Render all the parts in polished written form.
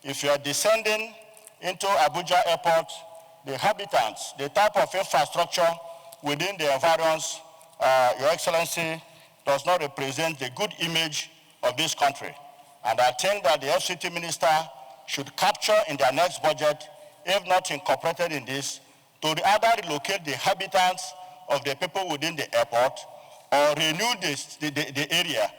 if you are descending into Abuja Airport, the habitants, the type of infrastructure within the environs, Your Excellency, does not represent the good image of this country. And I think that the FCT minister should capture in their next budget, if not incorporated in this, to either relocate the habitants of the people within the airport or renew the area.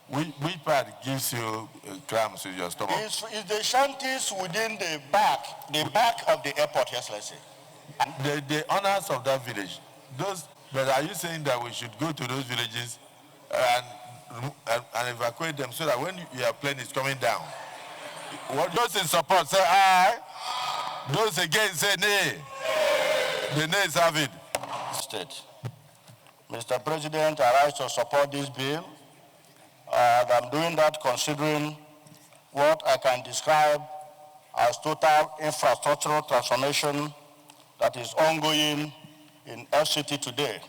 Which part gives you cramps in your stomach? It's the shanties within the back of the airport, Your Excellency. The owners of that village, but are you saying that we should go to those villages and evacuate them so that when your plane is coming down, those in support say aye, those against say nay. The nays have it. State. Mr. President, I rise to support this bill. And I'm doing that considering what I can describe as total infrastructural transformation that is ongoing in FCT today.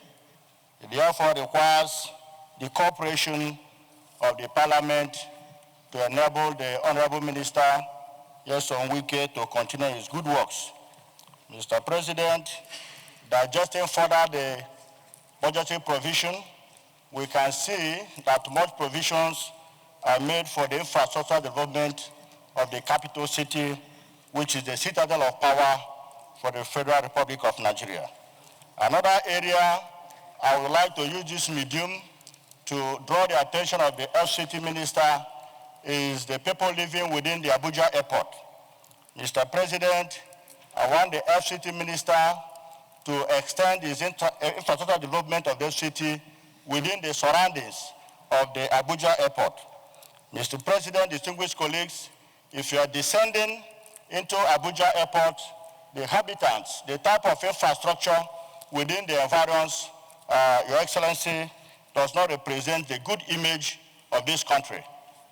It therefore requires the cooperation of the Parliament to enable the Honorable Minister, Wike, to continue his good works. Mr. President, digesting further the budgetary provision, we can see that much provisions are made for the infrastructure development of the capital city, which is the citadel of power for the Federal Republic of Nigeria. Another area I would like to use this medium to draw the attention of the FCT minister is the people living within the Abuja airport. Mr. President, I want the FCT minister to extend his infrastructure development of the city within the surroundings of the Abuja airport. Mr. President, distinguished colleagues, if you are descending into Abuja airport, the habitants, the type of infrastructure within the environs, Your Excellency, does not represent the good image of this country.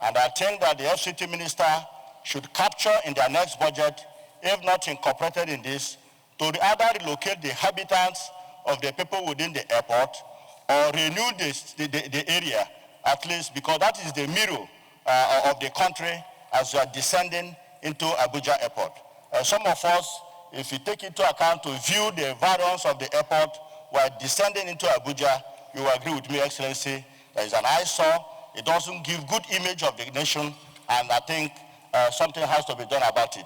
And I think that the FCT minister should capture in their next budget, if not incorporated in this, to either relocate the habitants of the people within the airport or renew the area, at least, because that is the mirror of the country as we are descending into Abuja airport. Some of us, if you take into account to view the environs of the airport while descending into Abuja, you will agree with me, Excellency, there is an eyesore. It doesn't give good image of the nation, and I think something has to be done about it.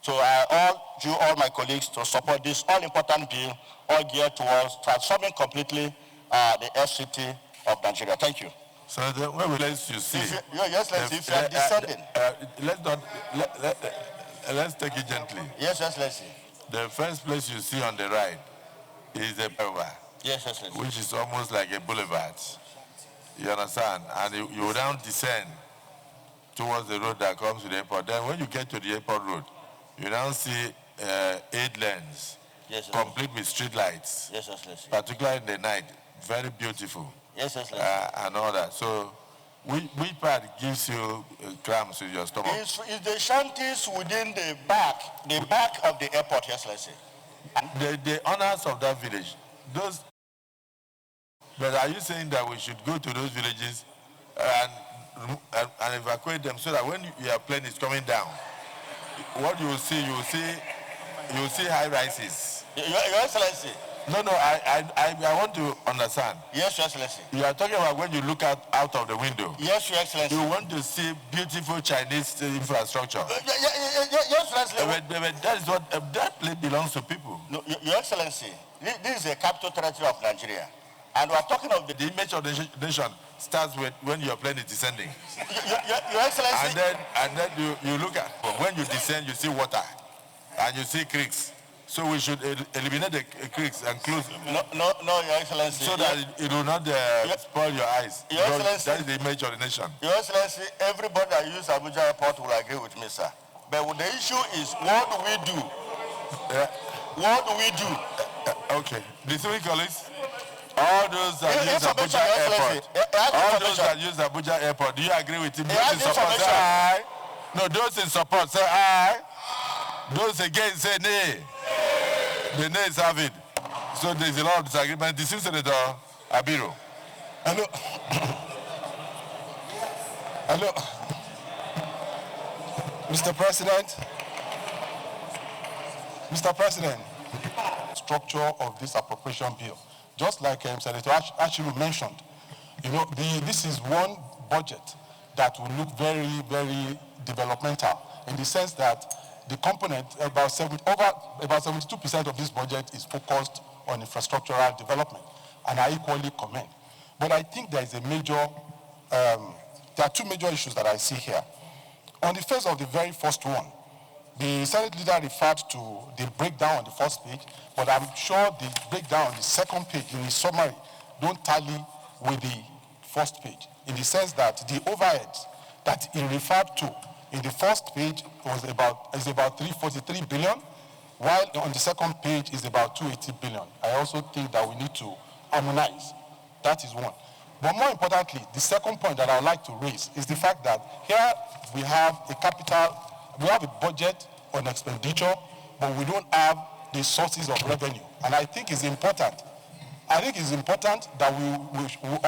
So I urge you, all my colleagues, to support this all-important bill, all geared towards transforming completely the FCT of Nigeria. Thank you. So when we let you see, yes, let's see if you are descending. Let's take it gently. Yes, let's see. The first place you see on the right is the boulevard. Yes, let's see. Which is almost like a boulevard. You understand? And you will now descend towards the road that comes to the airport. Then when you get to the airport road, you now see 8 lanes, yes, complete with street lights. Yes, let's see. Particularly in the night, very beautiful. Yes, let's see. And all that. So, which part gives you cramps in your stomach? It's the shanties within the back of the airport, yes, let's see. The owners of that village, but are you saying that we should go to those villages and evacuate them so that when your plane is coming down, what you will see high rises? Your Excellency. No, I want to understand. Yes, Your Excellency. You are talking about when you look out of the window. Yes, Your Excellency. You want to see beautiful Chinese infrastructure. Yes, Your Excellency. But that is what that place belongs to people. No, Your Excellency, this is the capital territory of Nigeria. And we are talking of the image of the nation starts with when your plane is descending. Your Excellency. And then you look at, when you descend, you see water and you see creeks. So we should eliminate the creeks and close. No, Your Excellency. So that it will not spoil your eyes. Your Excellency. That is the image of the nation. Your Excellency, everybody that uses Abuja Airport will agree with me, sir. But the issue is, what do we do? What do we do? Okay. Distinguished colleagues, all those that use Abuja Airport, do you agree with him? Those in support say aye. No, those in support say aye. Those against say nay. The nays have it. So there's a lot of disagreement. This is Senator Abiro. Hello. Hello. Mr. President, structure of this appropriation bill, just like Senator Ashiru mentioned, this is one budget that will look very, very developmental in the sense that the component, about 72% of this budget is focused on infrastructural development, and I equally commend. But I think there is a major, there are two major issues that I see here. On the face of the very first one, the Senate leader referred to the breakdown on the first page, but I'm sure the breakdown on the second page in his summary don't tally with the first page, in the sense that the overheads that he referred to in the first page is about 343 billion, while on the second page is about 280 billion. I also think that we need to harmonize. That is one. But more importantly, the second point that I would like to raise is the fact that here we have a budget on expenditure, but we don't have the sources of revenue. And I think it's important. That we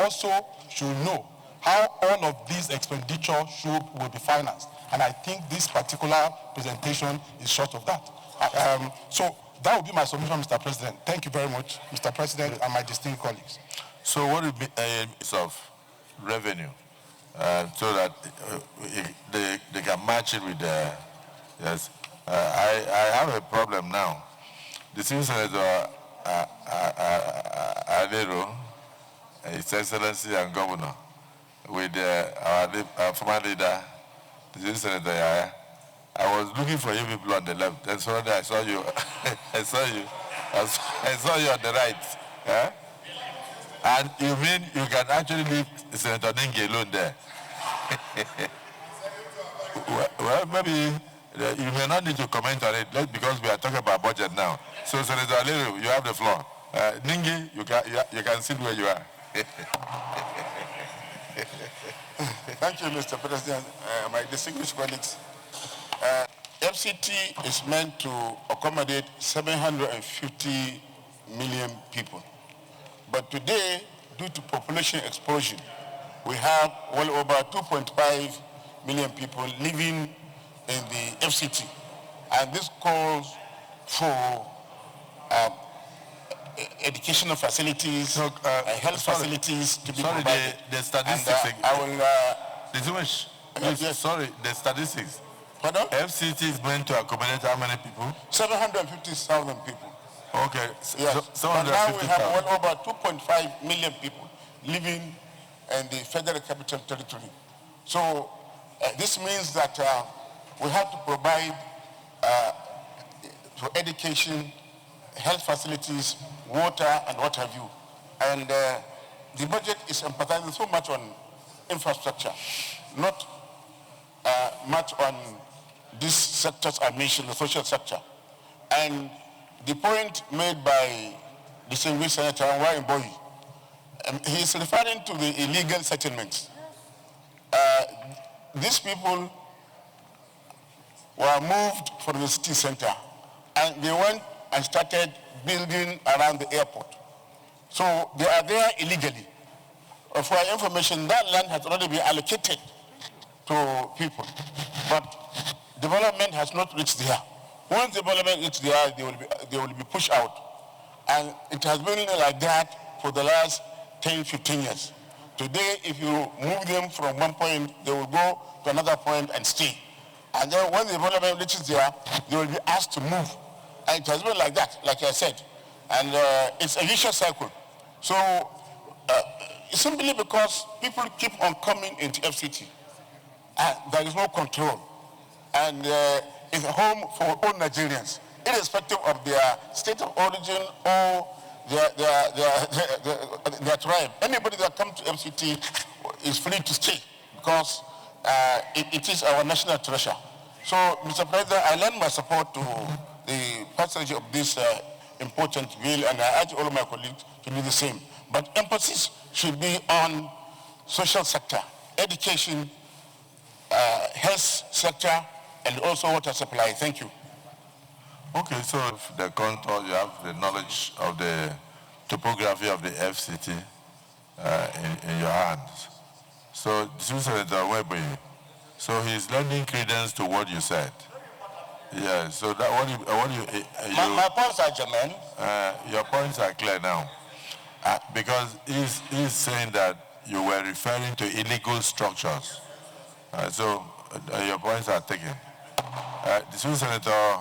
also should know how all of these expenditures will be financed. And I think this particular presentation is short of that. So that would be my submission, Mr. President. Thank you very much, Mr. President, and my distinguished colleagues. So what would be of revenue so that they can match it with the, yes. I have a problem now. The Civil Senator Adero, His Excellency and Governor, with our former leader, the Civil Senator Yaya. I was looking for you people on the left, and suddenly I saw you. I saw you on the right. Yeah? And you mean you can actually leave Senator Ningi alone there? Well, maybe you may not need to comment on it because we are talking about budget now. So, Senator Aliru, you have the floor. Ningi, you can sit where you are. Thank you, Mr. President. My distinguished colleagues. FCT is meant to accommodate 750 million people. But today, due to population explosion, we have well over 2.5 million people living in the FCT. And this calls for educational facilities, health facilities to be provided. The statistics. And, I will... yes. Sorry, the statistics. Pardon? FCT is meant to accommodate how many people? 750,000 people. Okay. Yes. So but now we have well over 2.5 million people living in the Federal Capital Territory. So this means that we have to provide for education, health facilities, water, and what have you. And the budget is emphasizing so much on infrastructure, not much on these sectors I mentioned, the social sector. And the point made by distinguished Senator Nwaebonyi, he is referring to the illegal settlements. These people were moved from the city center, and they went and started building around the airport. So they are there illegally. For our information, that land has already been allocated to people, but development has not reached there. Once development reaches there, they will be pushed out. And it has been like that for the last 10, 15 years. Today, if you move them from one point, they will go to another point and stay. And then when the development reaches there, they will be asked to move. And it has been like that, like I said. And it's a vicious cycle. So simply because people keep on coming into FCT, there is no control. And it's a home for all Nigerians, irrespective of their state of origin or their tribe. Anybody that comes to FCT is free to stay because it is our national treasure. So, Mr. President, I lend my support to the passage of this important bill, and I urge all of my colleagues to do the same. But emphasis should be on social sector, education, health sector, and also water supply. Thank you. Okay, so the contour, you have the knowledge of the topography of the FCT in your hands. So, Senator Nwaebonyi, So he's lending credence to what you said. Yeah, so that my points are germane. Your points are clear now. Because he's saying that you were referring to illegal structures. So your points are taken. This is Senator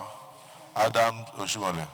Adam Oshimole.